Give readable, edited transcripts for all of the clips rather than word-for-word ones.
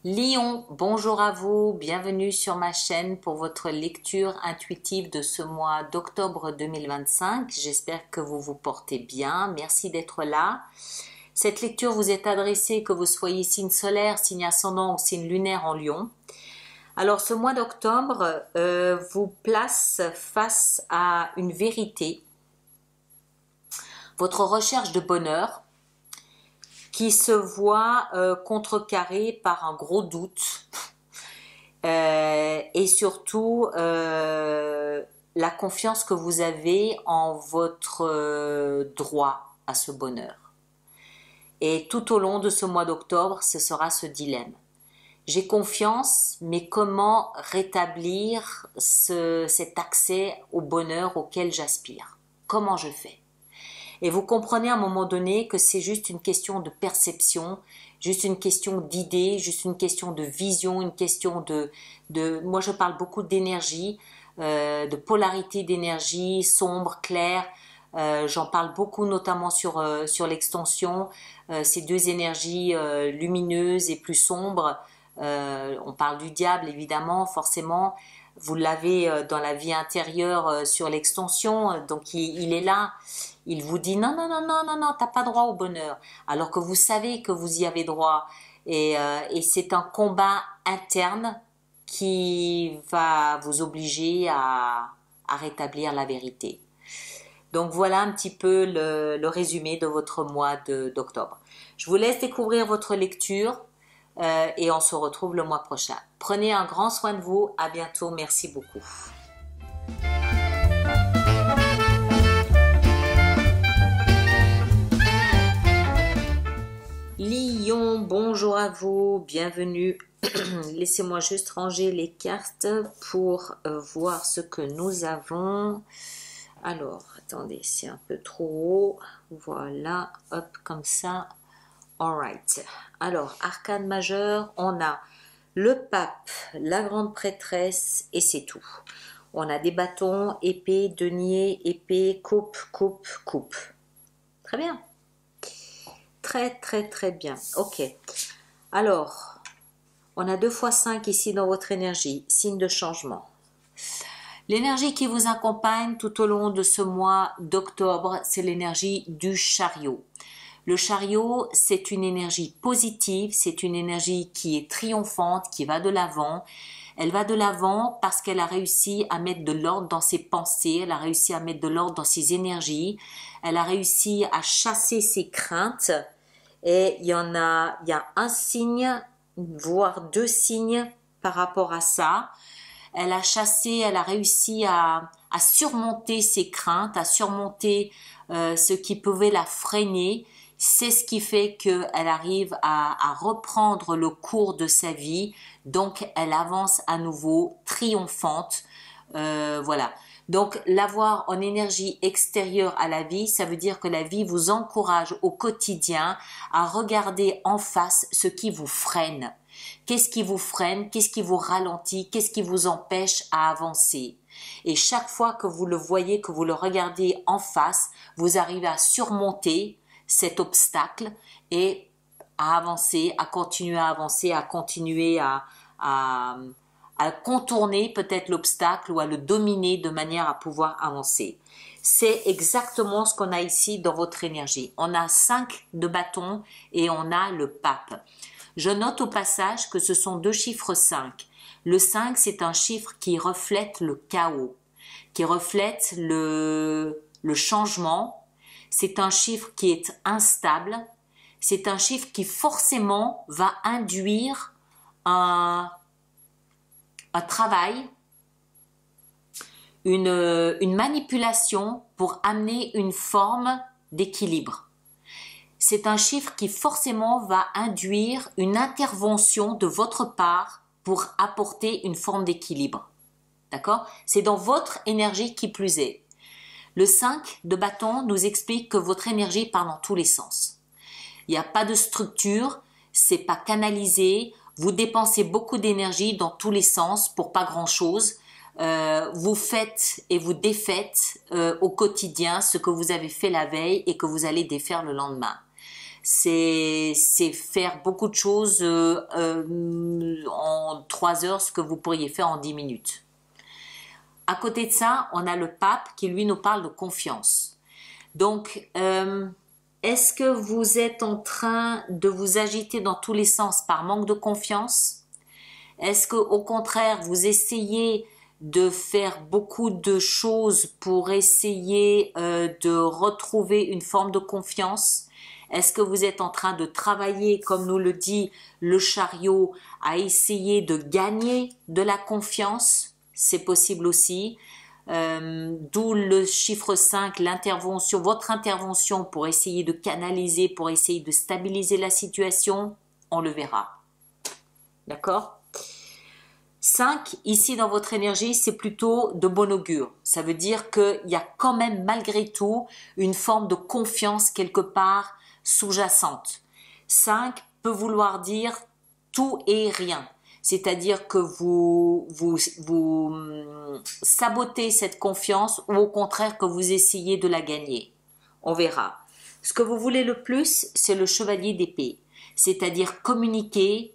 Lion, bonjour à vous, bienvenue sur ma chaîne pour votre lecture intuitive de ce mois d'octobre 2025. J'espère que vous vous portez bien, merci d'être là. Cette lecture vous est adressée que vous soyez signe solaire, signe ascendant ou signe lunaire en Lion. Alors ce mois d'octobre vous place face à une vérité, votre recherche de bonheur, qui se voit contrecarré par un gros doute et surtout la confiance que vous avez en votre droit à ce bonheur. Et tout au long de ce mois d'octobre, ce sera ce dilemme. J'ai confiance, mais comment rétablir cet accès au bonheur auquel j'aspire? Comment je fais? Et vous comprenez à un moment donné que c'est juste une question de perception, juste une question d'idée, juste une question de vision, une question moi je parle beaucoup d'énergie, de polarité d'énergie, sombre, clair. J'en parle beaucoup notamment sur l'extension, ces deux énergies lumineuses et plus sombres. On parle du diable évidemment, forcément. Vous l'avez dans la vie intérieure sur l'extension, donc il est là. Il vous dit non, non, non, non, non, non, t'as pas droit au bonheur. Alors que vous savez que vous y avez droit. Et c'est un combat interne qui va vous obliger à rétablir la vérité. Donc voilà un petit peu le résumé de votre mois d'octobre. Je vous laisse découvrir votre lecture et on se retrouve le mois prochain. Prenez un grand soin de vous. À bientôt. Merci beaucoup. Lion, bonjour à vous, bienvenue. Laissez-moi juste ranger les cartes pour voir ce que nous avons. Alors, attendez, c'est un peu trop haut. Voilà, hop, comme ça. Alright. Alors, arcane majeur, on a le pape, la grande prêtresse et c'est tout. On a des bâtons, épée, denier, épée, coupe, coupe, coupe. Très bien. Très, très, très bien. Ok. Alors, on a 2 fois 5 ici dans votre énergie. Signe de changement. L'énergie qui vous accompagne tout au long de ce mois d'octobre, c'est l'énergie du chariot. Le chariot, c'est une énergie positive, c'est une énergie qui est triomphante, qui va de l'avant. Elle va de l'avant parce qu'elle a réussi à mettre de l'ordre dans ses pensées, elle a réussi à mettre de l'ordre dans ses énergies, elle a réussi à chasser ses craintes. Et il y a un signe, voire 2 signes par rapport à ça. Elle a chassé, elle a réussi à surmonter ses craintes, à surmonter ce qui pouvait la freiner. C'est ce qui fait qu'elle arrive à reprendre le cours de sa vie. Donc, elle avance à nouveau triomphante. Voilà. Donc, l'avoir en énergie extérieure à la vie, ça veut dire que la vie vous encourage au quotidien à regarder en face ce qui vous freine. Qu'est-ce qui vous freine? Qu'est-ce qui vous ralentit? Qu'est-ce qui vous empêche à avancer? Et chaque fois que vous le voyez, que vous le regardez en face, vous arrivez à surmonter cet obstacle et à avancer, à continuer à avancer, à continuer à contourner peut-être l'obstacle ou à le dominer de manière à pouvoir avancer. C'est exactement ce qu'on a ici dans votre énergie. On a 5 de bâtons et on a le pape. Je note au passage que ce sont 2 chiffres 5. Le 5, c'est un chiffre qui reflète le chaos, qui reflète le changement. C'est un chiffre qui est instable. C'est un chiffre qui forcément va induire un travail, une manipulation pour amener une forme d'équilibre. C'est un chiffre qui forcément va induire une intervention de votre part pour apporter une forme d'équilibre. D'accord? C'est dans votre énergie qui plus est. Le 5 de bâton nous explique que votre énergie part dans tous les sens. Il n'y a pas de structure, c'est pas canalisé. Vous dépensez beaucoup d'énergie dans tous les sens pour pas grand-chose. Vous faites et vous défaites au quotidien ce que vous avez fait la veille et que vous allez défaire le lendemain. c'est faire beaucoup de choses en 3 heures, ce que vous pourriez faire en 10 minutes. À côté de ça, on a le pape qui lui nous parle de confiance. Donc, est-ce que vous êtes en train de vous agiter dans tous les sens par manque de confiance? Est-ce que au contraire, vous essayez de faire beaucoup de choses pour essayer de retrouver une forme de confiance? Est-ce que vous êtes en train de travailler, comme nous le dit le chariot, à essayer de gagner de la confiance? C'est possible aussi. D'où le chiffre 5, l'intervention, votre intervention pour essayer de canaliser, pour essayer de stabiliser la situation, on le verra. D'accord? 5, ici dans votre énergie, c'est plutôt de bon augure. Ça veut dire qu'il y a quand même malgré tout une forme de confiance quelque part sous-jacente. 5 peut vouloir dire tout et rien. C'est-à-dire que vous sabotez cette confiance ou au contraire que vous essayez de la gagner. On verra. Ce que vous voulez le plus, c'est le chevalier d'épée. C'est-à-dire communiquer,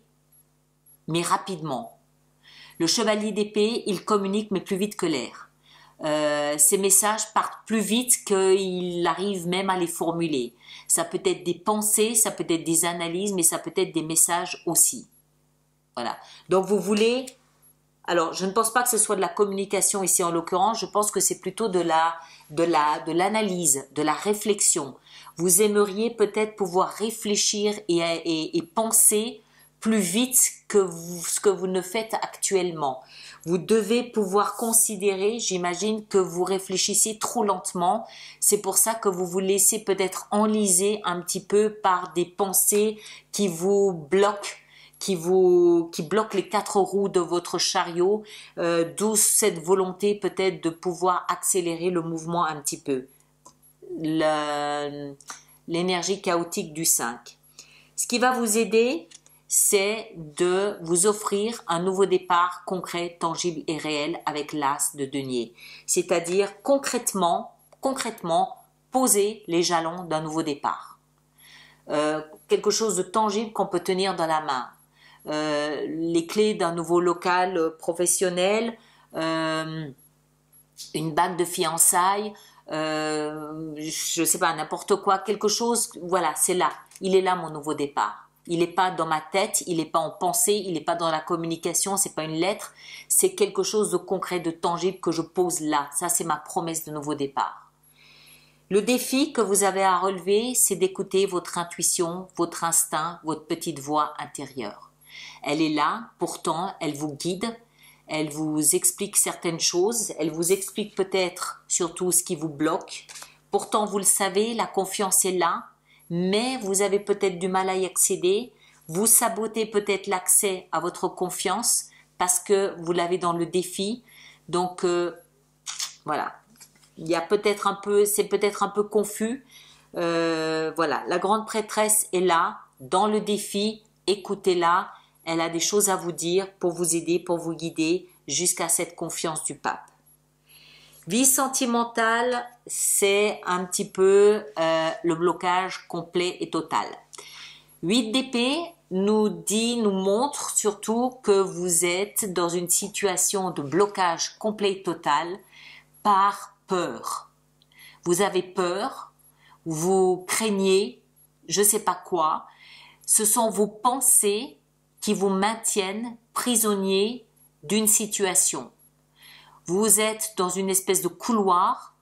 mais rapidement. Le chevalier d'épée, il communique, mais plus vite que l'air. Ces messages partent plus vite qu'il arrive même à les formuler. Ça peut être des pensées, ça peut être des analyses, mais ça peut être des messages aussi. Voilà. Donc vous voulez, alors je ne pense pas que ce soit de la communication ici en l'occurrence, je pense que c'est plutôt de l'analyse, de la réflexion. Vous aimeriez peut-être pouvoir réfléchir et penser plus vite que ce que vous ne faites actuellement. Vous devez pouvoir considérer, j'imagine que vous réfléchissez trop lentement, c'est pour ça que vous vous laissez peut-être enliser un petit peu par des pensées qui vous bloquent, qui bloque les 4 roues de votre chariot, d'où cette volonté peut-être de pouvoir accélérer le mouvement un petit peu. L'énergie chaotique du 5. Ce qui va vous aider, c'est de vous offrir un nouveau départ concret, tangible et réel avec l'as de denier. C'est-à-dire concrètement, poser les jalons d'un nouveau départ. Quelque chose de tangible qu'on peut tenir dans la main. Les clés d'un nouveau local professionnel, une bague de fiançailles, je sais pas, n'importe quoi, quelque chose, voilà, c'est là, il est là mon nouveau départ. Il n'est pas dans ma tête, il n'est pas en pensée, il n'est pas dans la communication, c'est pas une lettre, c'est quelque chose de concret, de tangible que je pose là. Ça, c'est ma promesse de nouveau départ. Le défi que vous avez à relever, c'est d'écouter votre intuition, votre instinct, votre petite voix intérieure. Elle est là, pourtant, elle vous guide, elle vous explique certaines choses, elle vous explique peut-être surtout ce qui vous bloque. Pourtant, vous le savez, la confiance est là, mais vous avez peut-être du mal à y accéder. Vous sabotez peut-être l'accès à votre confiance parce que vous l'avez dans le défi. Donc, voilà. Il y a peut-être un peu, c'est peut-être un peu confus. Voilà, la grande prêtresse est là, dans le défi, écoutez-la. Elle a des choses à vous dire pour vous aider, pour vous guider jusqu'à cette confiance du pape. Vie sentimentale, c'est un petit peu le blocage complet et total. 8 d'épée nous montre surtout que vous êtes dans une situation de blocage complet et total par peur. Vous avez peur, vous craignez, je ne sais pas quoi. Ce sont vos pensées qui vous maintiennent prisonnier d'une situation. Vous êtes dans une espèce de couloir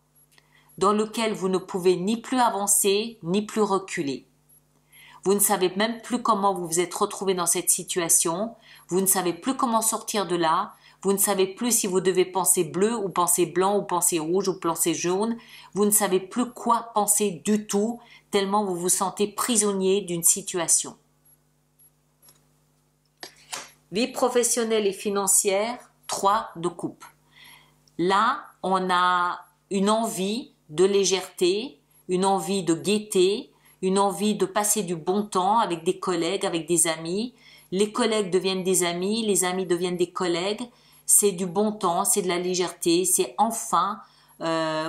dans lequel vous ne pouvez ni plus avancer, ni plus reculer. Vous ne savez même plus comment vous vous êtes retrouvé dans cette situation. Vous ne savez plus comment sortir de là. Vous ne savez plus si vous devez penser bleu ou penser blanc ou penser rouge ou penser jaune. Vous ne savez plus quoi penser du tout, tellement vous vous sentez prisonnier d'une situation. Vie professionnelle et financière, 3 de coupe. Là, on a une envie de légèreté, une envie de gaieté, une envie de passer du bon temps avec des collègues, avec des amis. Les collègues deviennent des amis, les amis deviennent des collègues. C'est du bon temps, c'est de la légèreté, c'est enfin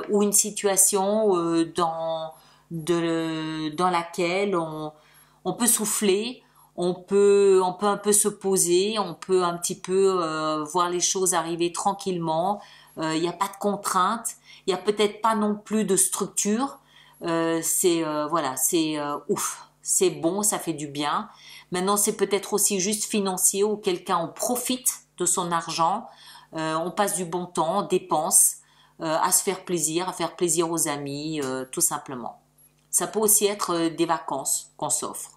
ou une situation dans laquelle on peut souffler, on peut un peu se poser, on peut un petit peu voir les choses arriver tranquillement. Il n'y a pas de contraintes, il n'y a peut-être pas non plus de structure. Voilà, c'est ouf, c'est bon, ça fait du bien. Maintenant, c'est peut-être aussi juste financier où quelqu'un en profite de son argent, on passe du bon temps, on dépense, à se faire plaisir, à faire plaisir aux amis, tout simplement. Ça peut aussi être des vacances qu'on s'offre.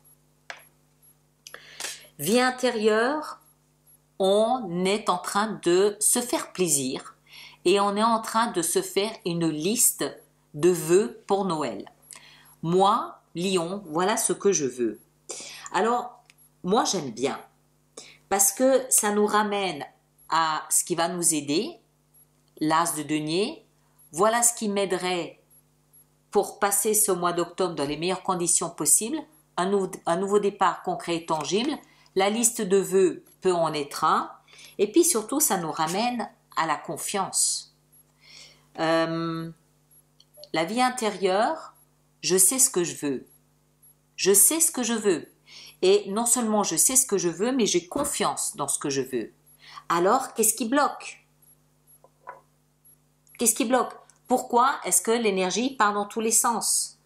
Vie intérieure, on est en train de se faire plaisir et on est en train de se faire une liste de vœux pour Noël. Moi, Lion, voilà ce que je veux. Alors, moi j'aime bien parce que ça nous ramène à ce qui va nous aider, l'as de denier. Voilà ce qui m'aiderait pour passer ce mois d'octobre dans les meilleures conditions possibles, un nouveau départ concret et tangible. La liste de vœux peut en être un. Et puis surtout, ça nous ramène à la confiance. La vie intérieure, je sais ce que je veux. Je sais ce que je veux. Et non seulement je sais ce que je veux, mais j'ai confiance dans ce que je veux. Alors, qu'est-ce qui bloque? Qu'est-ce qui bloque? Pourquoi est-ce que l'énergie part dans tous les sens?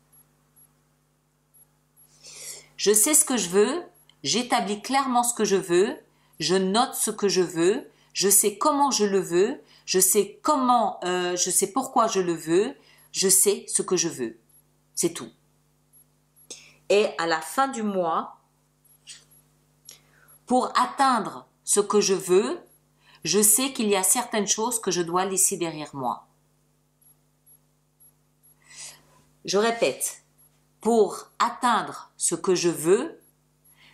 Je sais ce que je veux. J'établis clairement ce que je veux, je note ce que je veux, je sais comment je le veux, je sais pourquoi je le veux, je sais ce que je veux. C'est tout. Et à la fin du mois, pour atteindre ce que je veux, je sais qu'il y a certaines choses que je dois laisser derrière moi. Je répète, pour atteindre ce que je veux,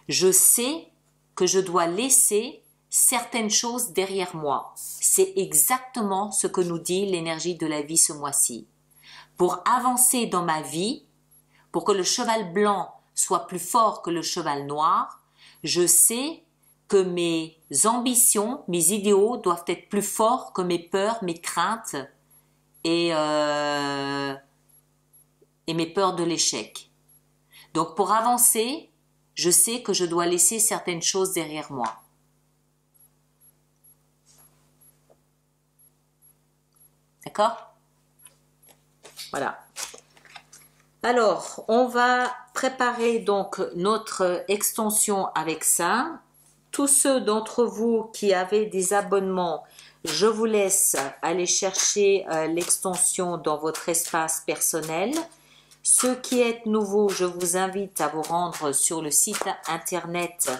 je sais que je dois laisser certaines choses derrière moi. C'est exactement ce que nous dit l'énergie de la vie ce mois-ci. Pour avancer dans ma vie, pour que le cheval blanc soit plus fort que le cheval noir, je sais que mes ambitions, mes idéaux doivent être plus forts que mes peurs, mes craintes et mes peurs de l'échec. Donc pour avancer, je sais que je dois laisser certaines choses derrière moi. D'accord? Voilà. Alors, on va préparer donc notre extension avec ça. Tous ceux d'entre vous qui avez des abonnements, je vous laisse aller chercher l'extension dans votre espace personnel. Ceux qui êtes nouveaux, je vous invite à vous rendre sur le site internet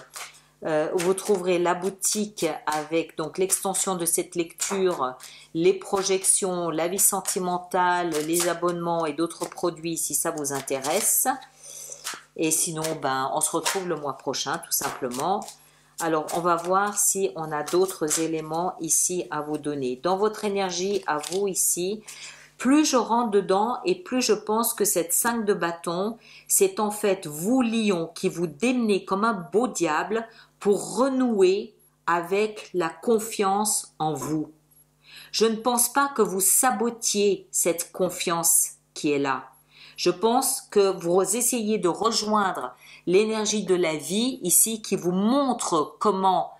où vous trouverez la boutique avec donc l'extension de cette lecture, les projections, la vie sentimentale, les abonnements et d'autres produits si ça vous intéresse. Et sinon, on se retrouve le mois prochain tout simplement. Alors, on va voir si on a d'autres éléments ici à vous donner. Dans votre énergie, à vous ici, plus je rentre dedans et plus je pense que cette 5 de bâton, c'est en fait vous, lion, qui vous démenez comme un beau diable pour renouer avec la confiance en vous. Je ne pense pas que vous sabotiez cette confiance qui est là. Je pense que vous essayez de rejoindre l'énergie de la vie ici qui vous montre comment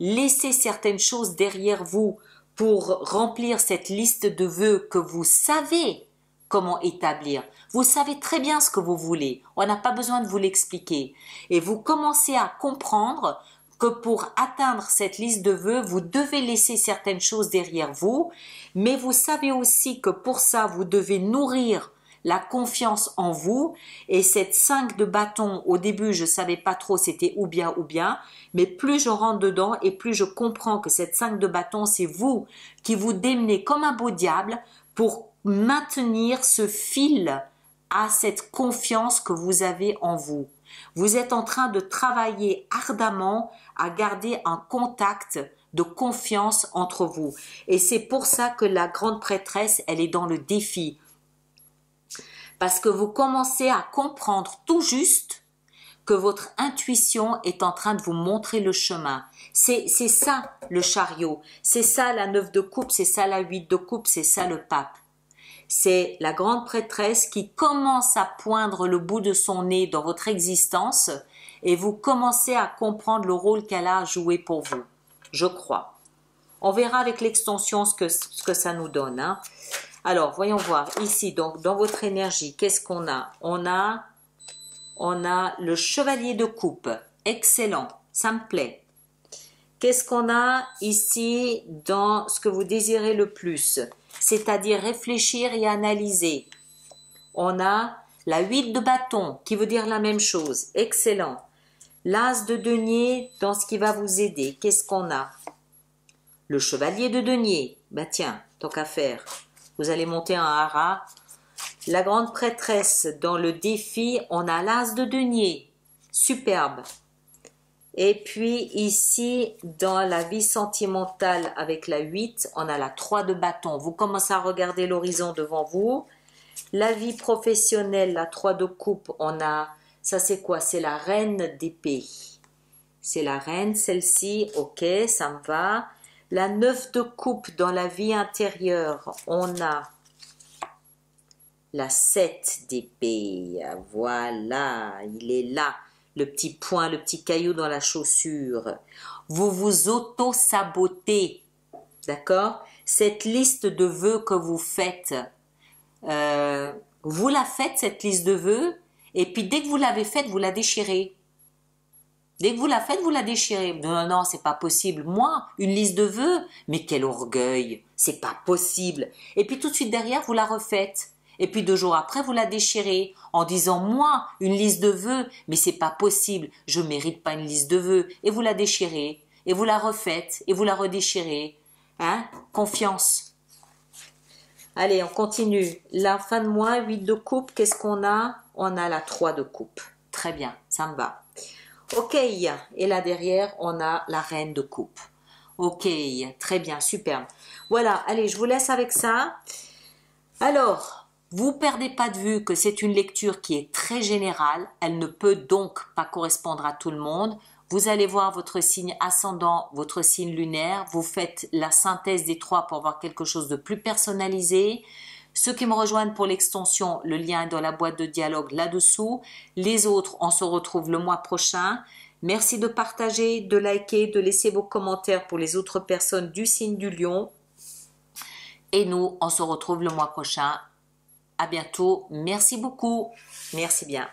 laisser certaines choses derrière vous pour remplir cette liste de vœux que vous savez comment établir. Vous savez très bien ce que vous voulez. On n'a pas besoin de vous l'expliquer. Et vous commencez à comprendre que pour atteindre cette liste de vœux, vous devez laisser certaines choses derrière vous, mais vous savez aussi que pour ça, vous devez nourrir la confiance en vous. Et cette 5 de bâton, au début, je savais pas trop c'était ou bien, mais plus je rentre dedans et plus je comprends que cette 5 de bâton, c'est vous qui vous démenez comme un beau diable pour maintenir ce fil à cette confiance que vous avez en vous. Vous êtes en train de travailler ardemment à garder un contact de confiance entre vous. Et c'est pour ça que la grande prêtresse, elle est dans le défi. Parce que vous commencez à comprendre tout juste que votre intuition est en train de vous montrer le chemin. C'est ça le chariot, c'est ça la 9 de coupe, c'est ça la 8 de coupe, c'est ça le pape. C'est la grande prêtresse qui commence à poindre le bout de son nez dans votre existence et vous commencez à comprendre le rôle qu'elle a à jouer pour vous. Je crois. On verra avec l'extension ce que ça nous donne. Hein. Alors, voyons voir. Ici, donc, dans votre énergie, qu'est-ce qu'on a? On a le chevalier de coupe. Excellent. Ça me plaît. Qu'est-ce qu'on a ici dans ce que vous désirez le plus? C'est-à-dire réfléchir et analyser. On a la 8 de bâton qui veut dire la même chose. Excellent. L'as de denier dans ce qui va vous aider. Qu'est-ce qu'on a? Le chevalier de denier. Ben tiens, tant qu'à faire. Vous allez monter un hara. La grande prêtresse dans le défi, on a l'as de denier. Superbe. Et puis ici, dans la vie sentimentale avec la 8, on a la 3 de bâton. Vous commencez à regarder l'horizon devant vous. La vie professionnelle, la 3 de coupe, on a, ça c'est quoi? C'est la reine d'épée. C'est la reine, celle-ci, ok, ça me va. La 9 de coupe dans la vie intérieure, on a la 7 d'épée. Voilà, il est là. Le petit point, le petit caillou dans la chaussure. Vous vous auto-sabotez. D'accord? Cette liste de vœux que vous faites, vous la faites, cette liste de vœux, et puis dès que vous l'avez faite, vous la déchirez. Dès que vous la faites, vous la déchirez. Non, non, c'est pas possible. Moi, une liste de vœux, mais quel orgueil. C'est pas possible. Et puis tout de suite derrière, vous la refaites. Et puis 2 jours après, vous la déchirez en disant, moi, une liste de vœux, mais c'est pas possible. Je mérite pas une liste de vœux. Et vous la déchirez. Et vous la refaites. Et vous la redéchirez. Hein? Confiance. Allez, on continue. La fin de mois, 8 de coupe, qu'est-ce qu'on a? On a la 3 de coupe. Très bien, ça me va. Ok, et là derrière, on a la reine de coupe. Ok, très bien, superbe. Voilà, allez, je vous laisse avec ça. Alors, vous perdez pas de vue que c'est une lecture qui est très générale. Elle ne peut donc pas correspondre à tout le monde. Vous allez voir votre signe ascendant, votre signe lunaire. Vous faites la synthèse des 3 pour avoir quelque chose de plus personnalisé. Ceux qui me rejoignent pour l'extension, le lien est dans la boîte de dialogue là-dessous. Les autres, on se retrouve le mois prochain. Merci de partager, de liker, de laisser vos commentaires pour les autres personnes du signe du lion. Et nous, on se retrouve le mois prochain. À bientôt. Merci beaucoup. Merci bien.